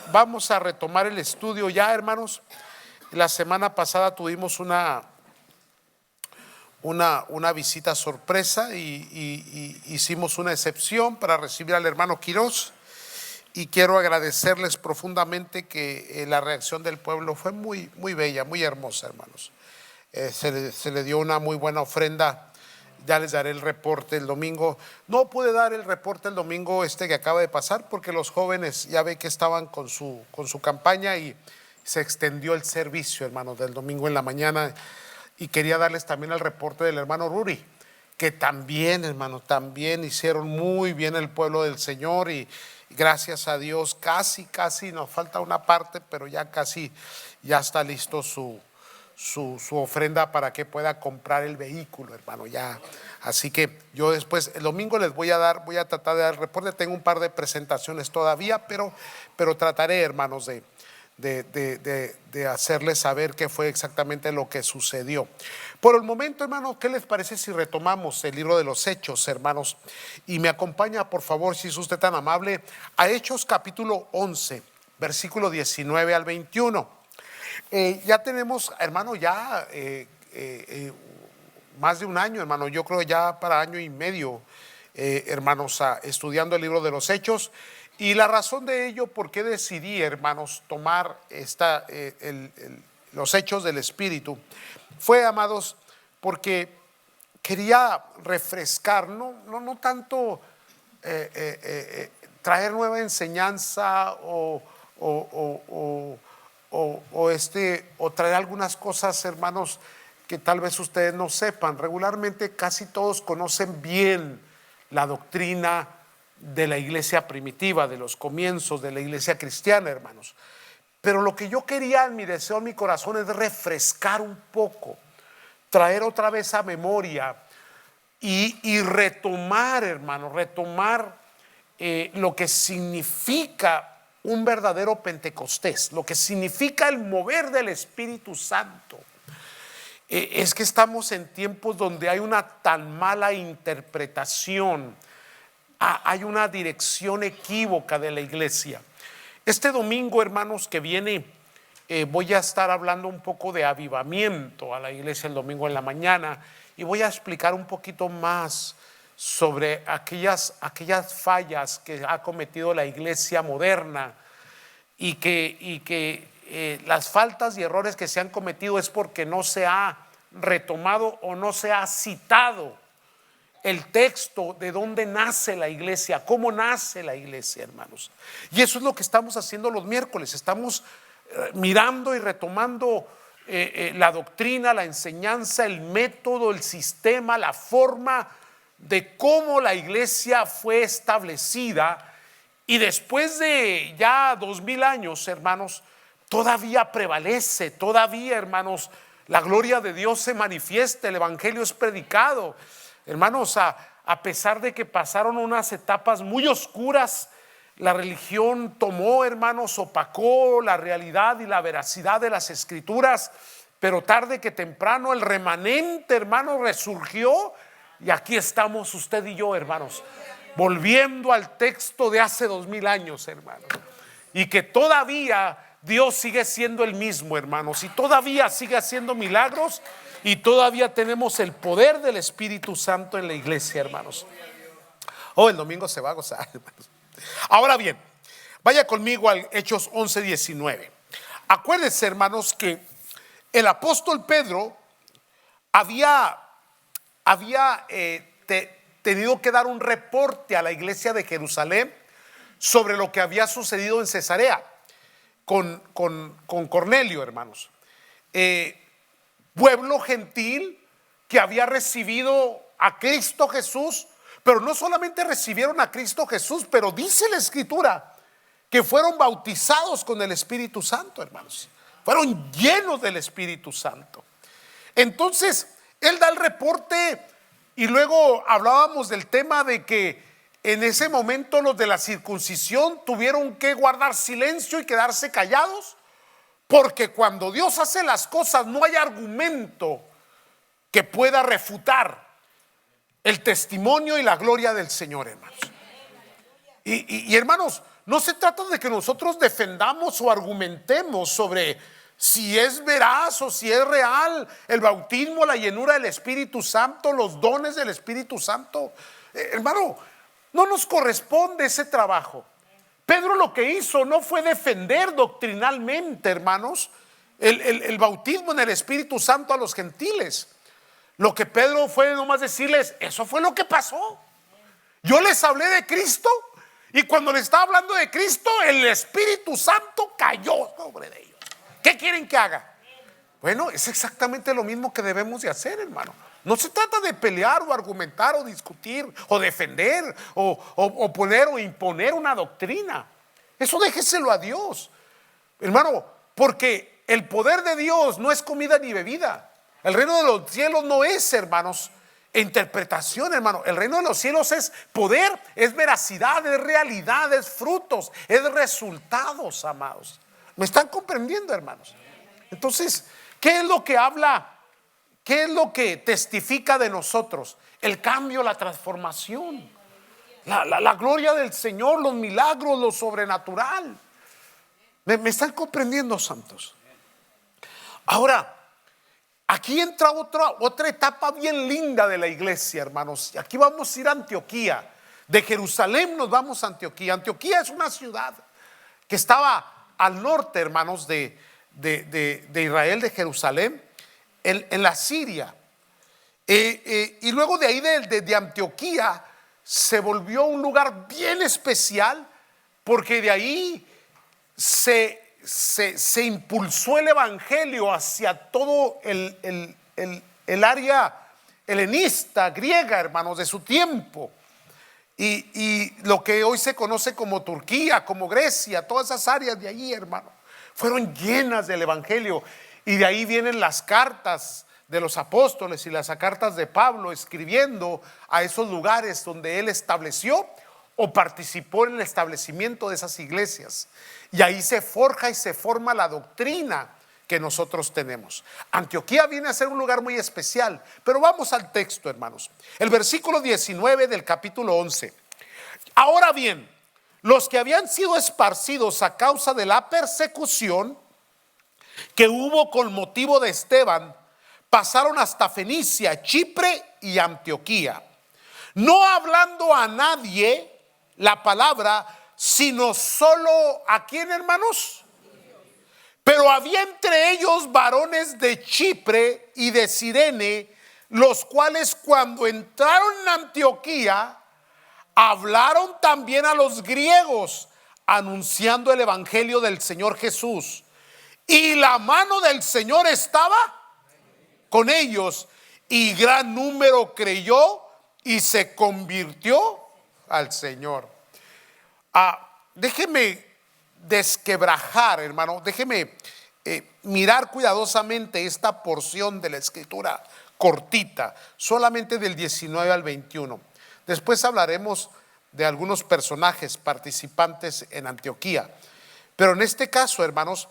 Vamos a retomar el estudio ya, hermanos. La semana pasada tuvimos una visita sorpresa y hicimos una excepción para recibir al hermano Quirós. Y quiero agradecerles profundamente que la reacción del pueblo fue muy, muy bella, muy hermosa, hermanos. Se le dio una muy buena ofrenda. Ya les daré el reporte el domingo. No pude dar el reporte el domingo que acaba de pasar porque los jóvenes ya ve que estaban con su campaña y se extendió el servicio, hermanos, del domingo en la mañana. Y quería darles también el reporte del hermano Ruri, que también, hermanos, también hicieron muy bien el pueblo del Señor y gracias a Dios casi nos falta una parte, pero ya casi ya está listo su ofrenda para que pueda comprar el vehículo, hermano, ya. Así que yo después, el domingo les voy a tratar de dar el reporte. Tengo un par de presentaciones todavía, pero trataré, hermanos, de hacerles saber qué fue exactamente lo que sucedió. Por el momento, hermanos, ¿qué les parece si retomamos el libro de los Hechos, hermanos? Y me acompaña, por favor, si es usted tan amable, a Hechos capítulo 11, versículo 19 al 21. Ya tenemos, hermano, ya más de un año, hermano, yo creo ya para año y medio, hermanos, estudiando el libro de los Hechos. Y la razón de ello, por qué decidí, hermanos, tomar los Hechos del Espíritu, fue, amados, porque quería refrescar, no tanto traer nueva enseñanza o traer algunas cosas, hermanos, que tal vez ustedes no sepan. Regularmente casi todos conocen bien la doctrina de la iglesia primitiva, de los comienzos de la iglesia cristiana, hermanos. Pero lo que yo quería, en mi deseo, en mi corazón, es refrescar un poco, traer otra vez a memoria y retomar, hermanos, lo que significa un verdadero Pentecostés, lo que significa el mover del Espíritu Santo. Es que estamos en tiempos donde hay una tan mala interpretación, hay una dirección equívoca de la iglesia. Este domingo, hermanos, que viene, voy a estar hablando un poco de avivamiento a la iglesia el domingo en la mañana y voy a explicar un poquito más sobre aquellas fallas que ha cometido la iglesia moderna y que las faltas y errores que se han cometido es porque no se ha retomado o no se ha citado el texto de dónde nace la iglesia, cómo nace la iglesia, hermanos. Y eso es lo que estamos haciendo los miércoles. Estamos mirando y retomando la doctrina, la enseñanza, el método, el sistema, la forma de cómo la iglesia fue establecida. Y después de ya 2000 años, hermanos, todavía prevalece, todavía, hermanos, la gloria de Dios se manifiesta, el evangelio es predicado. Hermanos, a pesar de que pasaron unas etapas muy oscuras, la religión tomó, hermanos, opacó la realidad y la veracidad de las escrituras, pero tarde que temprano el remanente, hermanos, resurgió y aquí estamos usted y yo, hermanos, volviendo al texto de hace 2000 años, hermanos, y que todavía Dios sigue siendo el mismo, hermanos, y todavía sigue haciendo milagros. Y todavía tenemos el poder del Espíritu Santo en la iglesia, hermanos. El domingo se va a gozar, hermanos. Ahora bien, vaya conmigo al Hechos 11:19. Acuérdense, hermanos, que el apóstol Pedro había tenido que dar un reporte a la iglesia de Jerusalén sobre lo que había sucedido en Cesarea con Cornelio, hermanos. Pueblo gentil que había recibido a Cristo Jesús, pero no solamente recibieron a Cristo Jesús, pero dice la Escritura que fueron bautizados con el Espíritu Santo, hermanos. Fueron llenos del Espíritu Santo. Entonces, él da el reporte y luego hablábamos del tema de que en ese momento los de la circuncisión tuvieron que guardar silencio y quedarse callados. Porque cuando Dios hace las cosas no hay argumento que pueda refutar el testimonio y la gloria del Señor, hermanos. Y hermanos, no se trata de que nosotros defendamos o argumentemos sobre si es veraz o si es real el bautismo, la llenura del Espíritu Santo, los dones del Espíritu Santo. Hermano, no nos corresponde ese trabajo. Pedro lo que hizo no fue defender doctrinalmente, hermanos, el bautismo en el Espíritu Santo a los gentiles. Lo que Pedro fue nomás decirles: eso fue lo que pasó. Yo les hablé de Cristo, y cuando les estaba hablando de Cristo, el Espíritu Santo cayó sobre ellos. ¿Qué quieren que haga? Bueno, es exactamente lo mismo que debemos de hacer, hermano. No se trata de pelear o argumentar o discutir o defender o poner o imponer una doctrina. Eso déjeselo a Dios, hermano, porque el poder de Dios no es comida ni bebida. El reino de los cielos no es, hermanos, interpretación, hermano. El reino de los cielos es poder, es veracidad, es realidad, es frutos, es resultados, amados. ¿Me están comprendiendo, hermanos? Entonces, ¿qué es lo que habla? ¿Qué es lo que testifica de nosotros? El cambio, la transformación, la gloria del Señor, los milagros, lo sobrenatural. ¿Me están comprendiendo, santos? Ahora, aquí entra otra etapa bien linda de la iglesia, hermanos. Aquí vamos a ir a Antioquía. De Jerusalén nos vamos a Antioquía. Antioquía es una ciudad que estaba al norte, hermanos, de Israel, de Jerusalén, en la Siria. Y luego de ahí, de Antioquía, se volvió un lugar bien especial, porque de ahí se impulsó el evangelio hacia todo el área helenista, griega, hermanos, de su tiempo. Y lo que hoy se conoce como Turquía, como Grecia, todas esas áreas de allí, hermano, fueron llenas del evangelio. Y de ahí vienen las cartas de los apóstoles y las cartas de Pablo, escribiendo a esos lugares donde él estableció o participó en el establecimiento de esas iglesias. Y ahí se forja y se forma la doctrina que nosotros tenemos. Antioquía viene a ser un lugar muy especial. Pero vamos al texto, hermanos. El versículo 19 del capítulo 11. Ahora bien, los que habían sido esparcidos a causa de la persecución que hubo con motivo de Esteban, pasaron hasta Fenicia, Chipre y Antioquía, no hablando a nadie la palabra, sino solo ¿a quién, hermanos? Pero había entre ellos varones de Chipre y de Cirene, los cuales cuando entraron en Antioquía, hablaron también a los griegos, anunciando el evangelio del Señor Jesús. Y la mano del Señor estaba con ellos, y gran número creyó y se convirtió al Señor. Déjeme desquebrajar, hermano, déjeme mirar cuidadosamente esta porción de la escritura cortita, solamente del 19 al 21. Después hablaremos de algunos personajes participantes en Antioquía, pero en este caso, hermanos,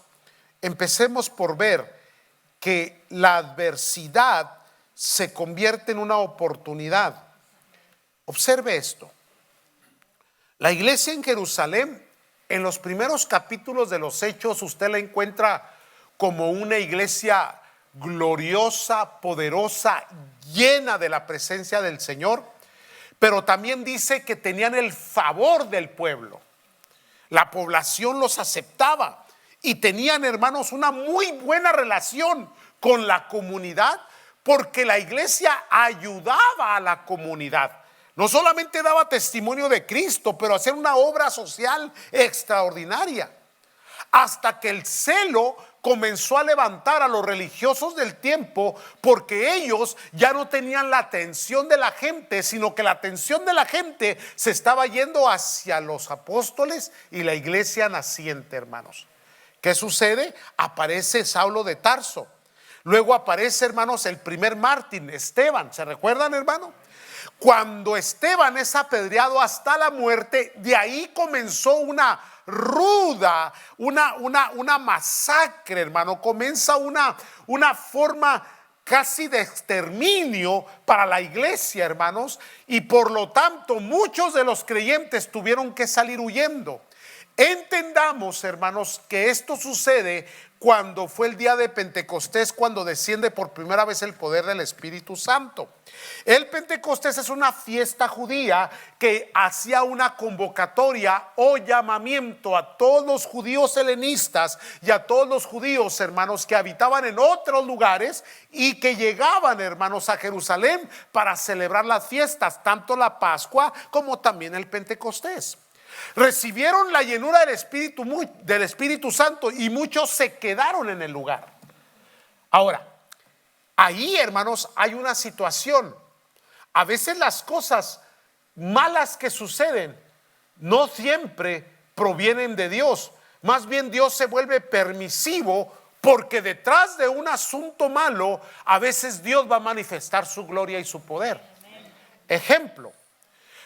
empecemos por ver que la adversidad se convierte en una oportunidad. Observe esto. La iglesia en Jerusalén, en los primeros capítulos de los Hechos, usted la encuentra como una iglesia gloriosa, poderosa, llena de la presencia del Señor, pero también dice que tenían el favor del pueblo. La población los aceptaba y tenían, hermanos, una muy buena relación con la comunidad, porque la iglesia ayudaba a la comunidad. No solamente daba testimonio de Cristo, pero hacía una obra social extraordinaria. Hasta que el celo comenzó a levantar a los religiosos del tiempo, porque ellos ya no tenían la atención de la gente, sino que la atención de la gente se estaba yendo hacia los apóstoles y la iglesia naciente, hermanos. ¿Qué sucede? Aparece Saulo de Tarso. Luego aparece, hermanos, el primer mártir, Esteban. ¿Se recuerdan, hermano? Cuando Esteban es apedreado hasta la muerte, de ahí comenzó una ruda, una masacre, hermano. Comienza una forma casi de exterminio para la iglesia, hermanos. Y por lo tanto, muchos de los creyentes tuvieron que salir huyendo. Entendamos, hermanos, que esto sucede cuando fue el día de Pentecostés, cuando desciende por primera vez el poder del Espíritu Santo. El Pentecostés es una fiesta judía que hacía una convocatoria o llamamiento a todos los judíos helenistas y a todos los judíos, hermanos, que habitaban en otros lugares y que llegaban, hermanos, a Jerusalén para celebrar las fiestas, tanto la Pascua como también el Pentecostés. Recibieron la llenura del Espíritu Santo y muchos se quedaron en el lugar. Ahora, ahí, hermanos, hay una situación. A veces las cosas malas que suceden no siempre provienen de Dios. Más bien Dios se vuelve permisivo porque detrás de un asunto malo, a veces Dios va a manifestar su gloria y su poder. Ejemplo.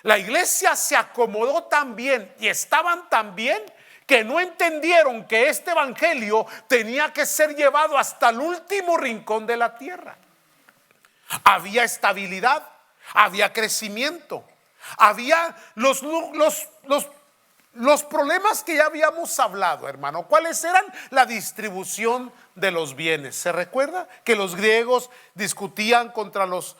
La iglesia se acomodó tan bien y estaban tan bien que no entendieron que este evangelio tenía que ser llevado hasta el último rincón de la tierra. Había estabilidad, había crecimiento, había los problemas que ya habíamos hablado, hermano. ¿Cuáles eran? La distribución de los bienes. ¿Se recuerda que los griegos discutían contra los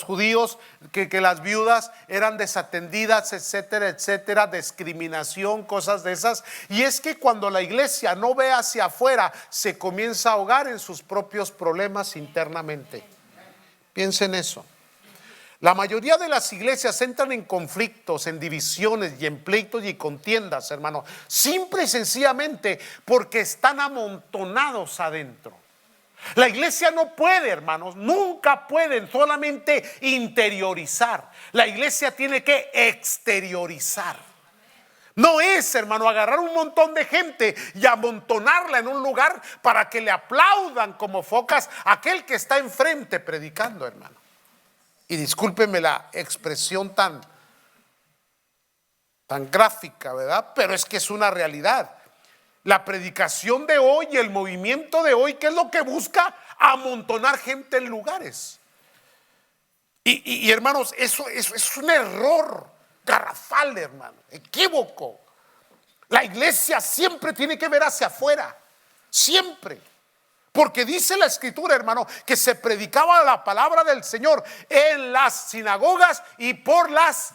judíos, que las viudas eran desatendidas, etcétera, etcétera, discriminación, cosas de esas? Y es que cuando la iglesia no ve hacia afuera, se comienza a ahogar en sus propios problemas internamente. Piensen eso. La mayoría de las iglesias entran en conflictos, en divisiones y en pleitos y contiendas, hermano, simple y sencillamente porque están amontonados adentro. La iglesia no puede, hermanos, nunca pueden solamente interiorizar. La iglesia tiene que exteriorizar. No es, hermano, agarrar un montón de gente y amontonarla en un lugar para que le aplaudan como focas a aquel que está enfrente predicando, hermano. Y discúlpenme la expresión tan gráfica, ¿verdad? Pero es que es una realidad. La predicación de hoy y el movimiento de hoy, ¿qué es lo que busca? Amontonar gente en lugares. Y hermanos, eso es un error garrafal, hermano, equívoco. La iglesia siempre tiene que ver hacia afuera, siempre. Porque dice la escritura, hermano, que se predicaba la palabra del Señor en las sinagogas y por las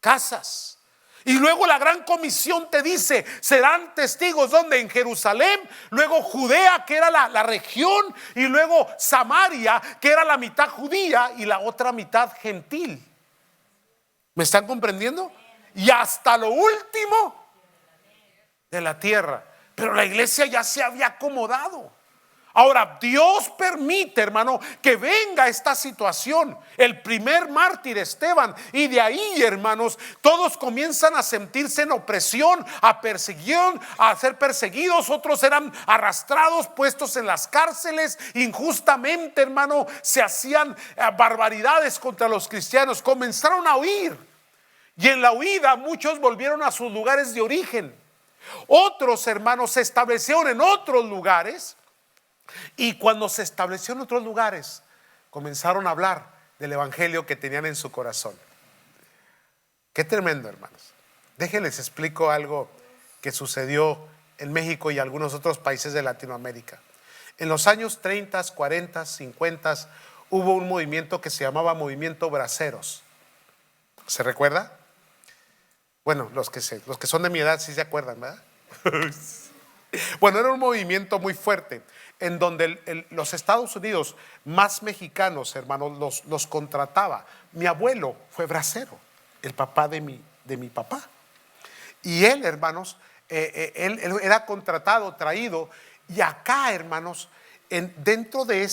casas. Y luego la gran comisión te dice, serán testigos, ¿dónde? En Jerusalén, luego Judea, que era la región, y luego Samaria, que era la mitad judía y la otra mitad gentil. ¿Me están comprendiendo? Y hasta lo último de la tierra. Pero la iglesia ya se había acomodado. Ahora, Dios permite, hermano, que venga esta situación. El primer mártir, Esteban, y de ahí, hermanos, todos comienzan a sentirse en opresión, a perseguición, a ser perseguidos. Otros eran arrastrados, puestos en las cárceles injustamente, hermano. Se hacían barbaridades contra los cristianos. Comenzaron a huir, y en la huida muchos volvieron a sus lugares de origen. Otros, hermanos, se establecieron en otros lugares. Y cuando se estableció en otros lugares, comenzaron a hablar del evangelio que tenían en su corazón. Qué tremendo, hermanos. Déjenles explico algo que sucedió en México y algunos otros países de Latinoamérica. En los años 30, 40, 50 hubo un movimiento que se llamaba Movimiento Braceros. ¿Se recuerda? Bueno, los que son de mi edad sí se acuerdan, ¿verdad? Bueno, era un movimiento muy fuerte en donde los Estados Unidos, más mexicanos, hermanos, los contrataba. Mi abuelo fue bracero, el papá de mi papá. Y él, hermanos, él era contratado, traído. Y acá, hermanos, dentro de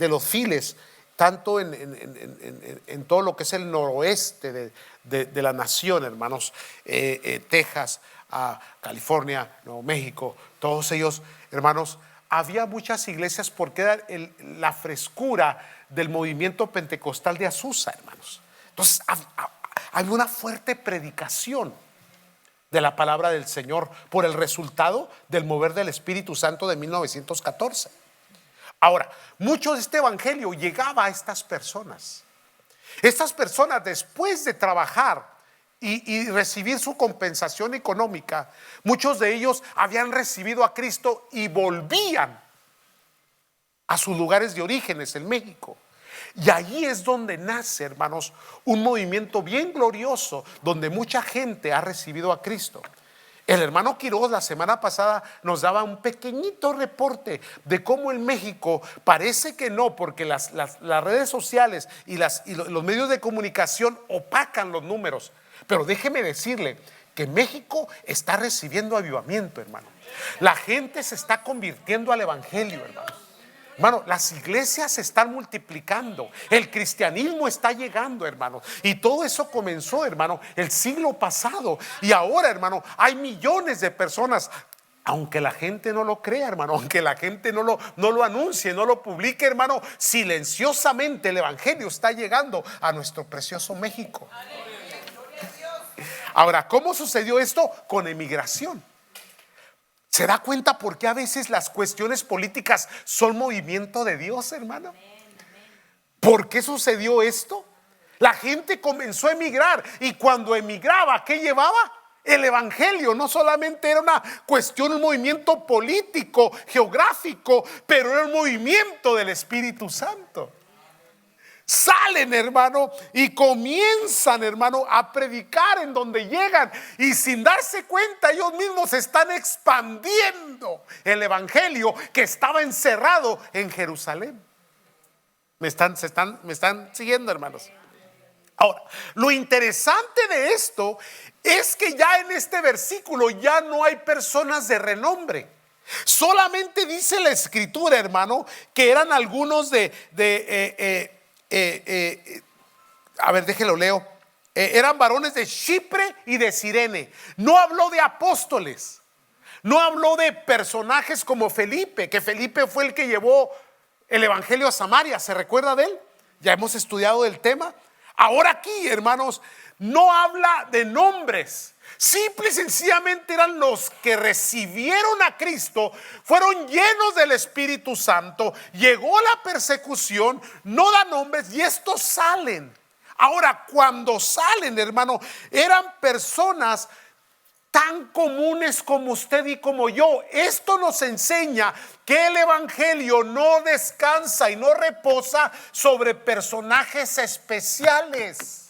los files, tanto en todo lo que es el noroeste de la nación, hermanos, Texas, a California, Nuevo México, todos ellos, hermanos, había muchas iglesias porque era la frescura del movimiento pentecostal de Azusa, hermanos. Entonces había una fuerte predicación de la palabra del Señor por el resultado del mover del Espíritu Santo de 1914. Ahora, mucho de este evangelio llegaba a estas personas. Estas personas, después de trabajar y recibir su compensación económica, muchos de ellos habían recibido a Cristo y volvían a sus lugares de orígenes en México. Y ahí es donde nace, hermanos, un movimiento bien glorioso, donde mucha gente ha recibido a Cristo. El hermano Quiroz la semana pasada nos daba un pequeñito reporte de cómo en México parece que no, porque las redes sociales y los medios de comunicación opacan los números. Pero déjeme decirle que México está recibiendo avivamiento, hermano. La gente se está convirtiendo al evangelio, hermano. Hermano, las iglesias se están multiplicando, el cristianismo está llegando, hermano, y todo eso comenzó, hermano, el siglo pasado, y ahora, hermano, hay millones de personas. Aunque la gente no lo crea, hermano, aunque la gente no lo anuncie, no lo publique, hermano, silenciosamente el evangelio está llegando a nuestro precioso México. Ahora, ¿cómo sucedió esto? Con emigración. ¿Se da cuenta por qué a veces las cuestiones políticas son movimiento de Dios, hermano? ¿Por qué sucedió esto? La gente comenzó a emigrar, y cuando emigraba, ¿qué llevaba? El evangelio. No solamente era una cuestión, un movimiento político, geográfico, pero era un movimiento del Espíritu Santo. Salen, hermano, y comienzan, hermano, a predicar en donde llegan, y sin darse cuenta ellos mismos están expandiendo el evangelio que estaba encerrado en Jerusalén. ¿Me están siguiendo, hermanos? Ahora, lo interesante de esto es que ya en este versículo ya no hay personas de renombre. Solamente dice la escritura, hermano, que eran algunos a ver, déjelo leo. Eran varones de Chipre y de Cirene. No habló de apóstoles, no habló de personajes como Felipe, que Felipe fue el que llevó el evangelio a Samaria. ¿Se recuerda de él? Ya hemos estudiado el tema. Ahora aquí, hermanos, no habla de nombres. Simple y sencillamente eran los que recibieron a Cristo, fueron llenos del Espíritu Santo, llegó la persecución, no da nombres, y estos salen. Ahora, cuando salen, hermano, eran personas tan comunes como usted y como yo. Esto nos enseña que el evangelio no descansa y no reposa sobre personajes especiales.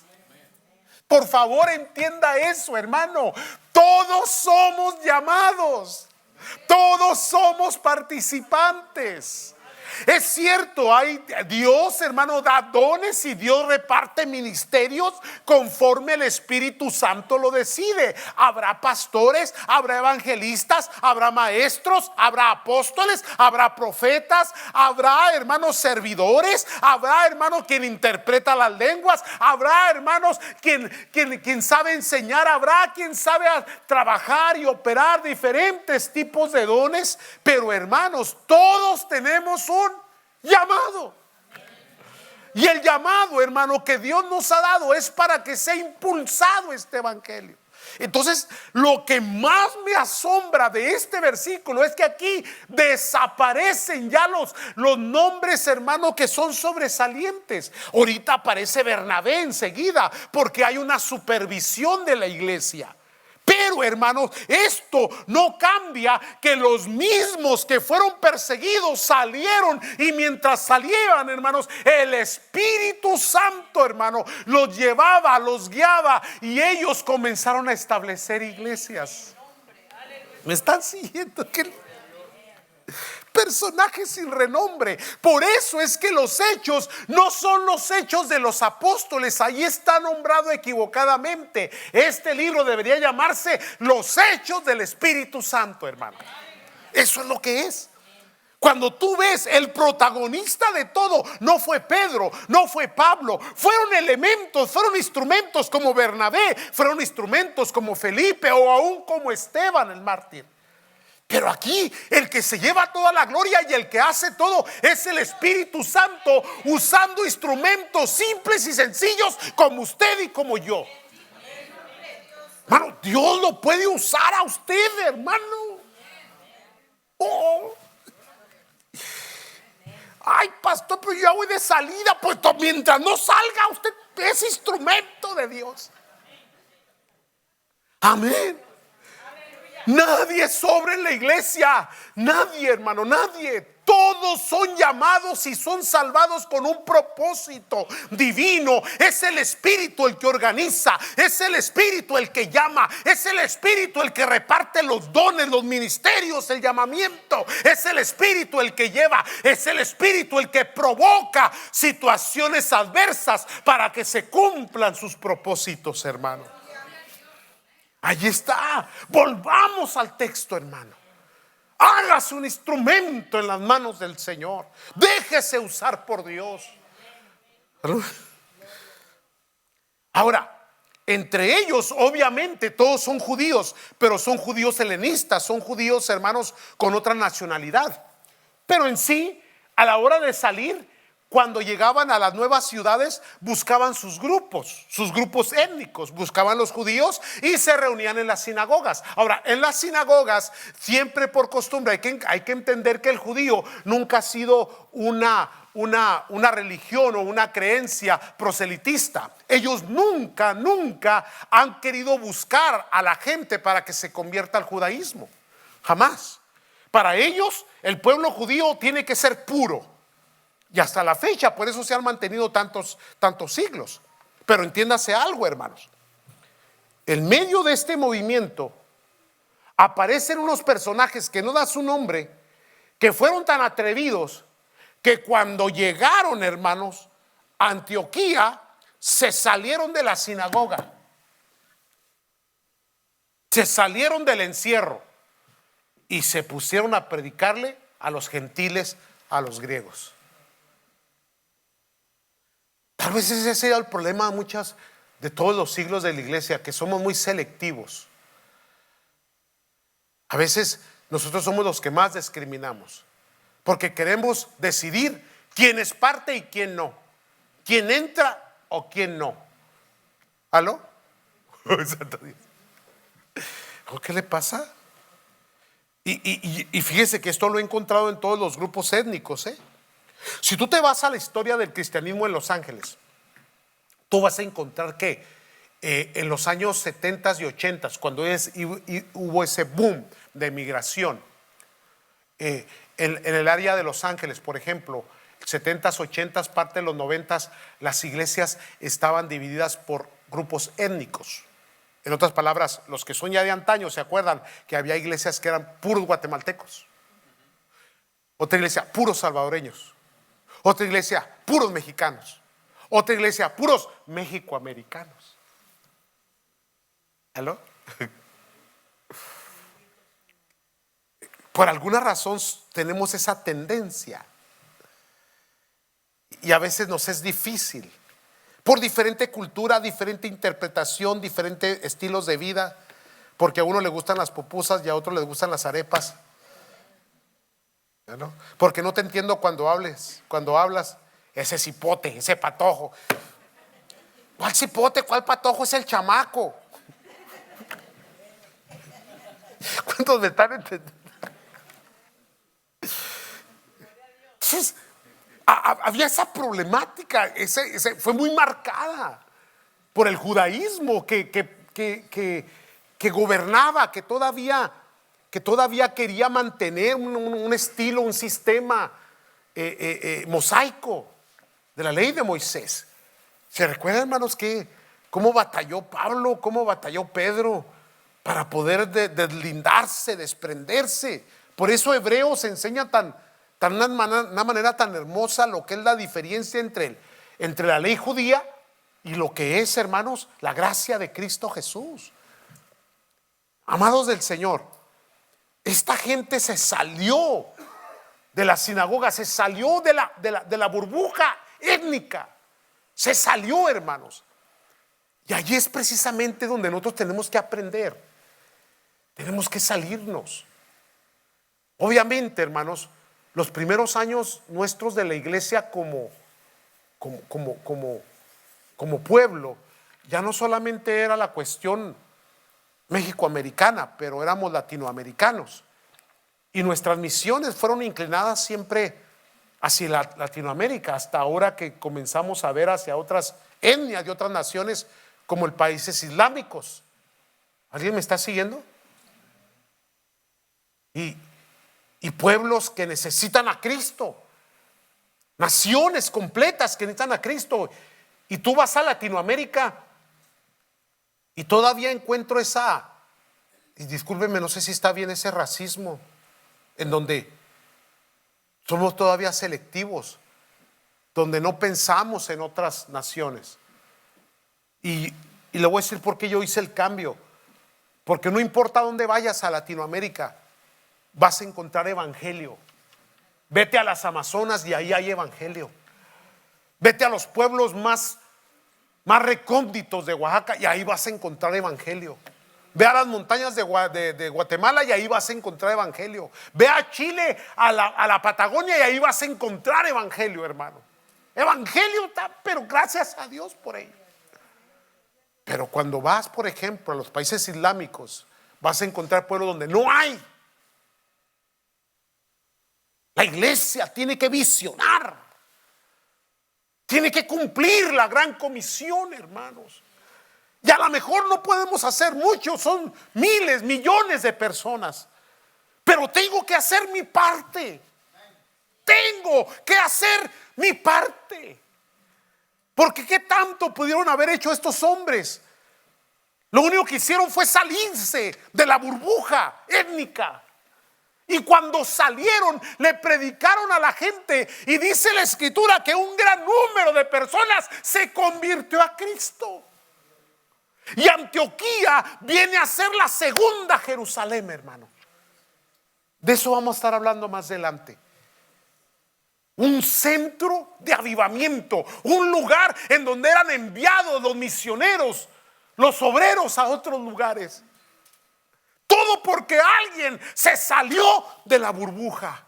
Por favor, entienda eso, hermano. Todos somos llamados, todos somos participantes. Es cierto, Dios, hermano, da dones y Dios reparte ministerios conforme el Espíritu Santo lo decide. Habrá pastores, habrá evangelistas, habrá maestros, habrá apóstoles, habrá profetas, habrá, hermanos, servidores, habrá, hermanos, quien interpreta las lenguas, habrá, hermanos, quien sabe enseñar, habrá quien sabe trabajar y operar diferentes tipos de dones. Pero, hermanos, todos tenemos un llamado. Y el llamado, hermano, que Dios nos ha dado es para que sea impulsado este evangelio. Entonces, lo que más me asombra de este versículo es que aquí desaparecen ya los nombres, hermano, que son sobresalientes. Ahorita aparece Bernabé enseguida, porque hay una supervisión de la iglesia. Pero, hermanos, esto no cambia que los mismos que fueron perseguidos salieron, y mientras salían, hermanos, el Espíritu Santo, hermano, los llevaba, los guiaba, y ellos comenzaron a establecer iglesias. ¿Me están siguiendo? Personajes sin renombre. Por eso es que los hechos no son los hechos de los apóstoles. Ahí está nombrado equivocadamente. Este libro debería llamarse Los Hechos del Espíritu Santo, hermano. Eso es lo que es. Cuando tú ves, el protagonista de todo no fue Pedro, no fue Pablo, fueron elementos, fueron instrumentos como Bernabé, fueron instrumentos como Felipe o aún como Esteban el mártir. Pero aquí el que se lleva toda la gloria y el que hace todo es el Espíritu Santo, usando instrumentos simples y sencillos como usted y como yo. Hermano, Dios lo puede usar a usted, hermano. Oh. Ay, pastor, pero yo ya voy de salida. Pues mientras no salga, usted es instrumento de Dios. Amén. Nadie sobre en la iglesia, nadie, hermano, nadie. Todos son llamados y son salvados con un propósito divino. Es el Espíritu el que organiza, es el Espíritu el que llama, es el Espíritu el que reparte los dones, los ministerios, el llamamiento. Es el Espíritu el que lleva, es el Espíritu el que provoca situaciones adversas para que se cumplan sus propósitos, hermano. Allí está. Volvamos al texto, hermano. Hágase un instrumento en las manos del Señor. Déjese usar por Dios. Ahora, entre ellos obviamente todos son judíos, pero son judíos helenistas, son judíos, hermanos, con otra nacionalidad. Pero en sí, a la hora de salir, cuando llegaban a las nuevas ciudades, buscaban sus grupos étnicos, buscaban los judíos y se reunían en las sinagogas. Ahora, en las sinagogas, siempre por costumbre, hay que entender que el judío nunca ha sido una religión o una creencia proselitista. Ellos nunca han querido buscar a la gente para que se convierta al judaísmo. Jamás. Para ellos, el pueblo judío tiene que ser puro. Y hasta la fecha, por eso se han mantenido tantos siglos. Pero entiéndase algo, hermanos. En medio de este movimiento aparecen unos personajes que no da su nombre, que fueron tan atrevidos que cuando llegaron, hermanos, a Antioquía, se salieron de la sinagoga, se salieron del encierro y se pusieron a predicarle a los gentiles, a los griegos. Tal vez ese sea el problema de todos los siglos de la iglesia, que somos muy selectivos. A veces nosotros somos los que más discriminamos, porque queremos decidir quién es parte y quién no, quién entra o quién no. ¿Aló? ¿Qué le pasa? Y fíjese que esto lo he encontrado en todos los grupos étnicos, Si tú te vas a la historia del cristianismo en Los Ángeles, tú vas a encontrar que en los años 70 y 80, cuando hubo ese boom de migración, en el área de Los Ángeles, por ejemplo, 70s, 80s, parte de los 90s, las iglesias estaban divididas por grupos étnicos. En otras palabras, los que son ya de antaño se acuerdan que había iglesias que eran puros guatemaltecos, otra iglesia puros salvadoreños, otra iglesia puros mexicanos, otra iglesia puros mexicoamericanos. ¿Aló? Por alguna razón tenemos esa tendencia y a veces nos es difícil, por diferente cultura, diferente interpretación, diferentes estilos de vida, porque a uno le gustan las pupusas y a otro le gustan las arepas. ¿No? Porque no te entiendo cuando hablas, ese cipote, ese patojo. ¿Cuál cipote? ¿Cuál patojo? Es el chamaco. ¿Cuántos me están entendiendo? Entonces, había esa problemática, fue muy marcada por el judaísmo que gobernaba, que todavía quería mantener un estilo, un sistema mosaico de la ley de Moisés. ¿Se recuerdan, hermanos, cómo batalló Pablo, cómo batalló Pedro para poder deslindarse, desprenderse? Por eso Hebreos enseña una manera tan hermosa lo que es la diferencia entre la ley judía y lo que es, hermanos, la gracia de Cristo Jesús. Amados del Señor, esta gente se salió de la sinagoga, se salió de la burbuja étnica, se salió, hermanos. Y allí es precisamente donde nosotros tenemos que aprender, tenemos que salirnos. Obviamente, hermanos, los primeros años nuestros de la iglesia como pueblo, ya no solamente era la cuestión mexicoamericana, pero éramos latinoamericanos. Y nuestras misiones fueron inclinadas siempre hacia Latinoamérica, hasta ahora que comenzamos a ver hacia otras etnias de otras naciones como países islámicos. ¿Alguien me está siguiendo? Y pueblos que necesitan a Cristo, naciones completas que necesitan a Cristo. Y tú vas a Latinoamérica y todavía encuentro y discúlpenme, no sé si está bien, ese racismo en donde somos todavía selectivos, donde no pensamos en otras naciones. Y le voy a decir por qué yo hice el cambio. Porque no importa dónde vayas a Latinoamérica, vas a encontrar evangelio. Vete a las Amazonas y ahí hay evangelio. Vete a los pueblos más recónditos de Oaxaca y ahí vas a encontrar evangelio. Ve a las montañas de Guatemala y ahí vas a encontrar evangelio. Ve a Chile, a la Patagonia, y ahí vas a encontrar evangelio, hermano. Evangelio está, pero gracias a Dios por ello. Pero cuando vas, por ejemplo, a los países islámicos, vas a encontrar pueblos donde no hay. La iglesia tiene que visionar, tiene que cumplir la gran comisión, hermanos. Y a lo mejor no podemos hacer mucho, son miles, millones de personas, pero tengo que hacer mi parte. Tengo que hacer mi parte. Porque ¿qué tanto pudieron haber hecho estos hombres? Lo único que hicieron fue salirse de la burbuja étnica. Y cuando salieron, le predicaron a la gente. Y dice la escritura que un gran número de personas se convirtió a Cristo. Y Antioquía viene a ser la segunda Jerusalén, hermano. De eso vamos a estar hablando más adelante. Un centro de avivamiento, un lugar en donde eran enviados los misioneros, los obreros a otros lugares. Todo porque alguien se salió de la burbuja.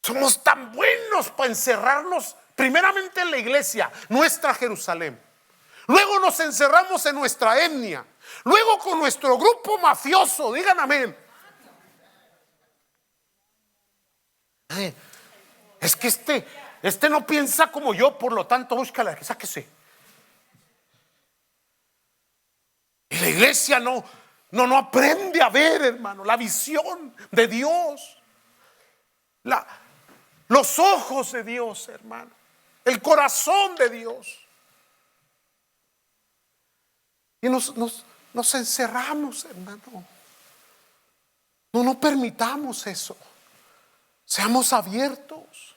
Somos tan buenos para encerrarnos primeramente en la iglesia, nuestra Jerusalén. Luego nos encerramos en nuestra etnia. Luego con nuestro grupo mafioso, digan amén. Es que este no piensa como yo, por lo tanto búscala, sáquese. Y la iglesia no aprende a ver, hermano, la visión de Dios, los ojos de Dios, hermano, el corazón de Dios. Y nos encerramos, hermano. No permitamos eso. Seamos abiertos.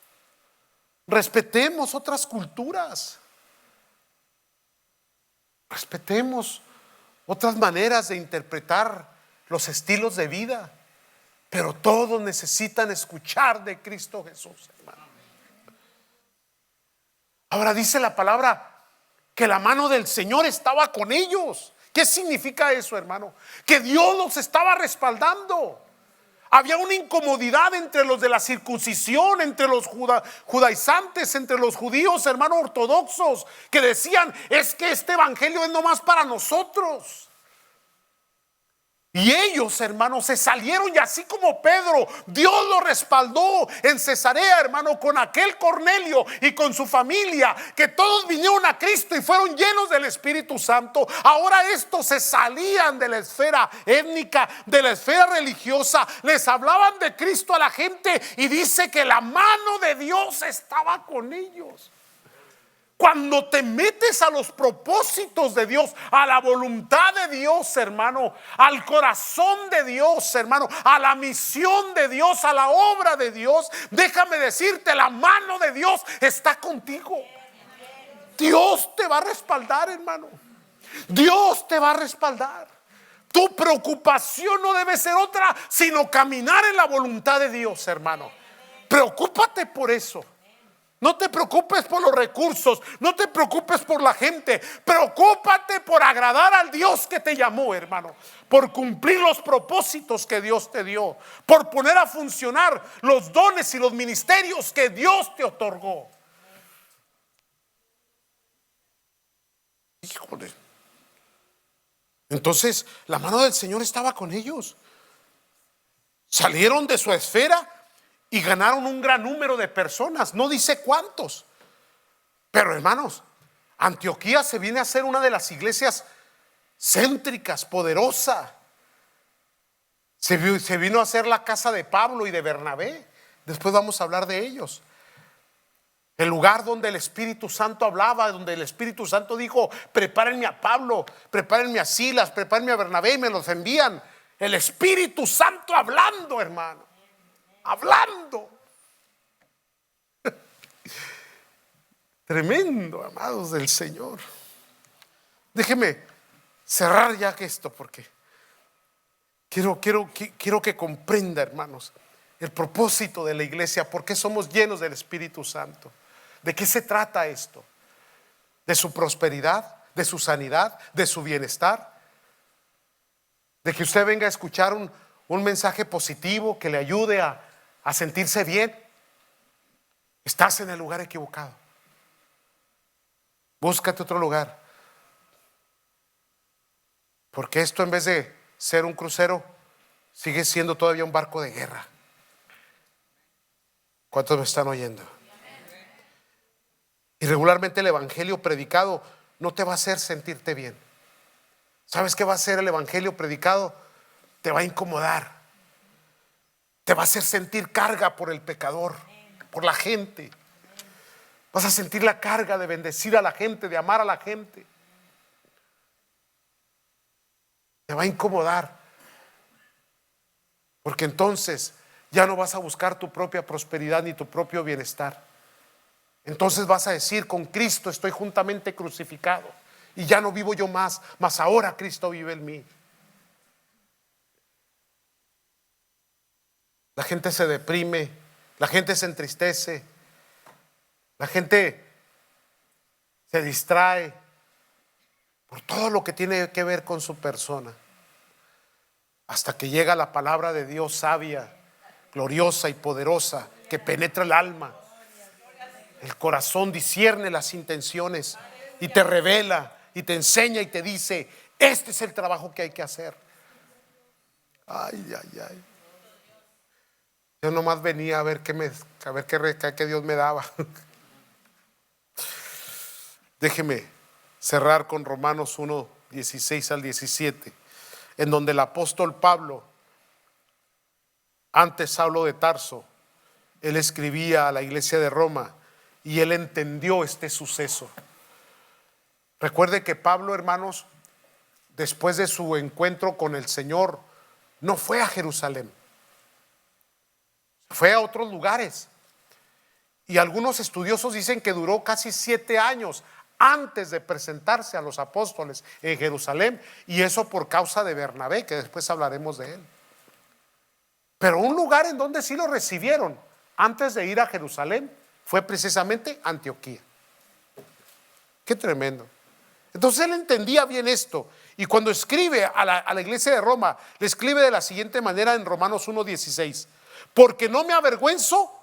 Respetemos otras culturas. Respetemos otras maneras de interpretar los estilos de vida. Pero todos necesitan escuchar de Cristo Jesús, hermano. Ahora dice la palabra que la mano del Señor estaba con ellos. ¿Qué significa eso, hermano? Que Dios los estaba respaldando. Había una incomodidad entre los de la circuncisión, entre los judaizantes, entre los judíos, hermanos ortodoxos, que decían, es que este evangelio es nomás para nosotros. Y ellos, hermanos, se salieron, y así como Pedro, Dios lo respaldó en Cesarea, hermano, con aquel Cornelio y con su familia, que todos vinieron a Cristo y fueron llenos del Espíritu Santo. Ahora estos se salían de la esfera étnica, de la esfera religiosa, les hablaban de Cristo a la gente, y dice que la mano de Dios estaba con ellos. Cuando te metes a los propósitos de Dios, a la voluntad de Dios, hermano, al corazón de Dios, hermano, a la misión de Dios, a la obra de Dios, déjame decirte, la mano de Dios está contigo. Dios te va a respaldar, hermano. Dios te va a respaldar. Tu preocupación no debe ser otra sino caminar en la voluntad de Dios, hermano. Preocúpate por eso. No te preocupes por los recursos, no te preocupes por la gente, preocúpate por agradar al Dios que te llamó, hermano, por cumplir los propósitos que Dios te dio, por poner a funcionar los dones y los ministerios que Dios te otorgó. Híjole. Entonces la mano del Señor estaba con ellos. Salieron de su esfera y ganaron un gran número de personas. No dice cuántos, pero hermanos, Antioquía se viene a ser una de las iglesias céntricas, poderosa. Se vino a ser la casa de Pablo y de Bernabé. Después vamos a hablar de ellos. El lugar donde el Espíritu Santo hablaba, donde el Espíritu Santo dijo: prepárenme a Pablo, prepárenme a Silas, prepárenme a Bernabé, y me los envían. El Espíritu Santo hablando, hermano, hablando. Tremendo, amados del Señor. Déjeme cerrar ya esto, porque quiero que comprenda, hermanos, el propósito de la iglesia, por qué somos llenos del Espíritu Santo. ¿De qué se trata esto? ¿De su prosperidad? ¿De su sanidad? ¿De su bienestar? ¿De que usted venga a escuchar un mensaje positivo que le ayude a sentirse bien? Estás en el lugar equivocado. Búscate otro lugar, porque esto, en vez de ser un crucero, sigue siendo todavía un barco de guerra. ¿Cuántos me están oyendo? Y regularmente el evangelio predicado no te va a hacer sentirte bien. ¿Sabes qué va a hacer el evangelio predicado? Te va a incomodar. Te va a hacer sentir carga por el pecador, por la gente. Vas a sentir la carga de bendecir a la gente, de amar a la gente. Te va a incomodar, porque entonces ya no vas a buscar tu propia prosperidad ni tu propio bienestar. Entonces vas a decir: con Cristo estoy juntamente crucificado, y ya no vivo yo más, mas ahora Cristo vive en mí. La gente se deprime, la gente se entristece, la gente se distrae por todo lo que tiene que ver con su persona, hasta que llega la palabra de Dios sabia, gloriosa y poderosa, que penetra el alma, el corazón, discierne las intenciones y te revela y te enseña y te dice: este es el trabajo que hay que hacer. Ay, ay, ay. Yo nomás venía a ver qué Dios me daba. Déjeme cerrar con Romanos 1, 16 al 17, en donde el apóstol Pablo, antes Saulo de Tarso, él escribía a la iglesia de Roma y él entendió este suceso. Recuerde que Pablo, hermanos, después de su encuentro con el Señor, no fue a Jerusalén, fue a otros lugares. Y algunos estudiosos dicen que duró casi 7 años antes de presentarse a los apóstoles en Jerusalén, y eso por causa de Bernabé, que después hablaremos de él. Pero un lugar en donde sí lo recibieron antes de ir a Jerusalén fue precisamente Antioquía. Qué tremendo. Entonces él entendía bien esto, y cuando escribe a la iglesia de Roma, le escribe de la siguiente manera en Romanos 1:16: porque no me avergüenzo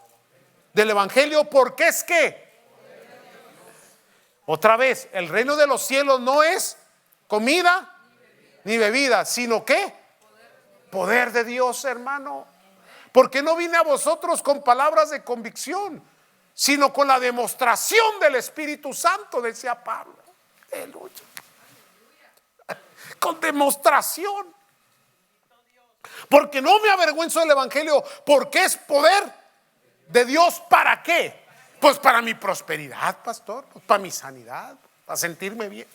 del evangelio, porque es que, otra vez, el reino de los cielos no es comida ni bebida, sino que poder de Dios, hermano. Porque no vine a vosotros con palabras de convicción, sino con la demostración del Espíritu Santo, decía Pablo. Aleluya. Con demostración. Porque no me avergüenzo del evangelio, porque es poder de Dios. ¿Para qué? Pues para mi prosperidad, pastor, pues para mi sanidad, para sentirme bien,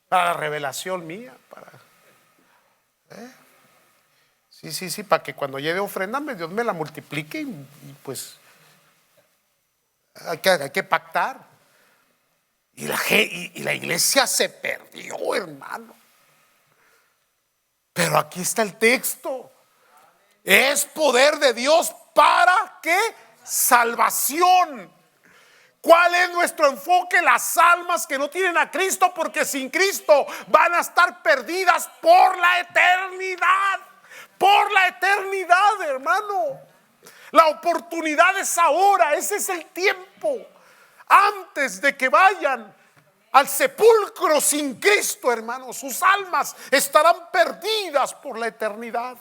para la revelación mía, sí, para que cuando lleve ofrenda Dios me la multiplique, y pues hay que pactar. Y la iglesia se perdió, hermano. Pero aquí está el texto: es poder de Dios. ¿Para qué? Salvación. ¿Cuál es nuestro enfoque? Las almas que no tienen a Cristo, porque sin Cristo van a estar perdidas por la eternidad. Por la eternidad, hermano. La oportunidad es ahora. Ese es el tiempo. Antes de que vayan al sepulcro sin Cristo, hermano, sus almas estarán perdidas por la eternidad.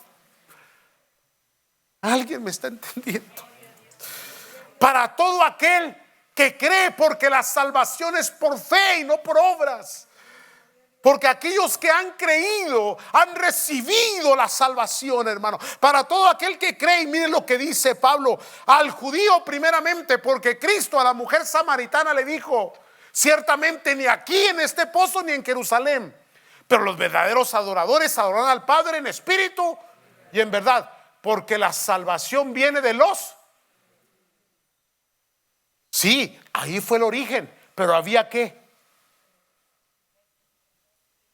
¿Alguien me está entendiendo? Para todo aquel que cree, porque la salvación es por fe y no por obras. Porque aquellos que han creído han recibido la salvación, hermano. Para todo aquel que cree, y miren lo que dice Pablo al judío primeramente, porque Cristo a la mujer samaritana le dijo: ciertamente ni aquí en este pozo ni en Jerusalén, pero los verdaderos adoradores adorarán al Padre en espíritu y en verdad, porque la salvación viene de los. Sí, ahí fue el origen, pero había que.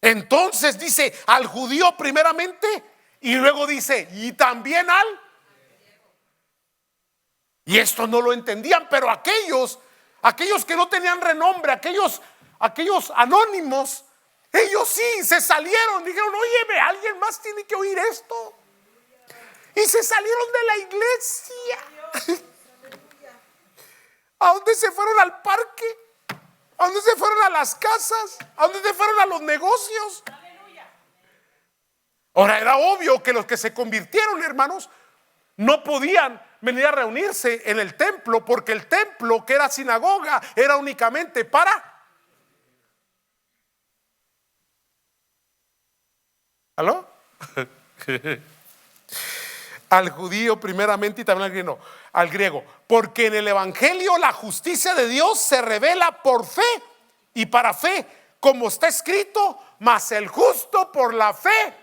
Entonces dice al judío primeramente y luego dice y también al. Y esto no lo entendían, pero aquellos que no tenían renombre, aquellos anónimos, ellos sí se salieron, dijeron: óyeme, alguien más tiene que oír esto. Y se salieron de la iglesia. ¿A dónde se fueron? Al parque. ¿A dónde se fueron? A las casas. ¿A dónde se fueron? A los negocios. Ahora, era obvio que los que se convirtieron, hermanos, no podían venir a reunirse en el templo, porque el templo, que era sinagoga, era únicamente para. ¿Aló? Al judío primeramente y también al griego, porque en el evangelio la justicia de Dios se revela por fe y para fe, como está escrito: mas el justo por la fe.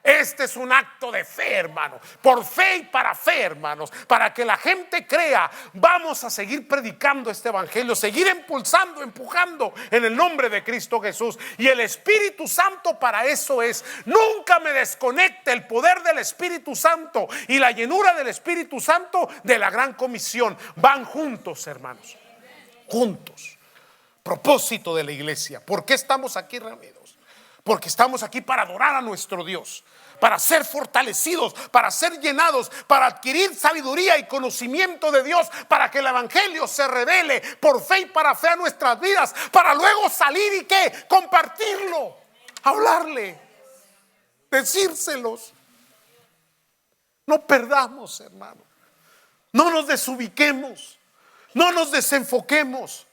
Este es un acto de fe, hermanos, por fe y para fe, hermanos, para que la gente crea. Vamos a seguir predicando este evangelio, seguir empujando en el nombre de Cristo Jesús. Y el Espíritu Santo para eso es. Nunca me desconecte el poder del Espíritu Santo y la llenura del Espíritu Santo de la gran comisión. Van juntos, hermanos, juntos. Propósito de la iglesia. ¿Por qué estamos aquí reunidos? Porque estamos aquí para adorar a nuestro Dios, para ser fortalecidos, para ser llenados, para adquirir sabiduría y conocimiento de Dios, para que el evangelio se revele por fe y para fe a nuestras vidas, para luego salir y ¿qué? Compartirlo, hablarle, decírselos. No perdamos, hermano, no nos desubiquemos, no nos desenfoquemos,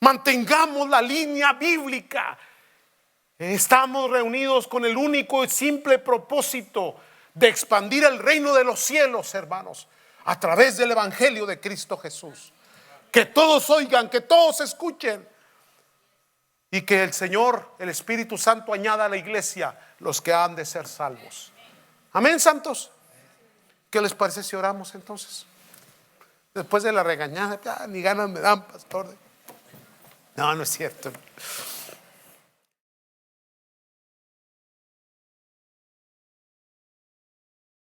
mantengamos la línea bíblica. Estamos reunidos con el único y simple propósito de expandir el reino de los cielos, hermanos, a través del evangelio de Cristo Jesús. Que todos oigan, que todos escuchen, y que el Señor, el Espíritu Santo, añada a la iglesia los que han de ser salvos. Amén, santos. ¿Qué les parece si oramos entonces? Después de la regañada, ni ganas me dan, pastor. No, no es cierto.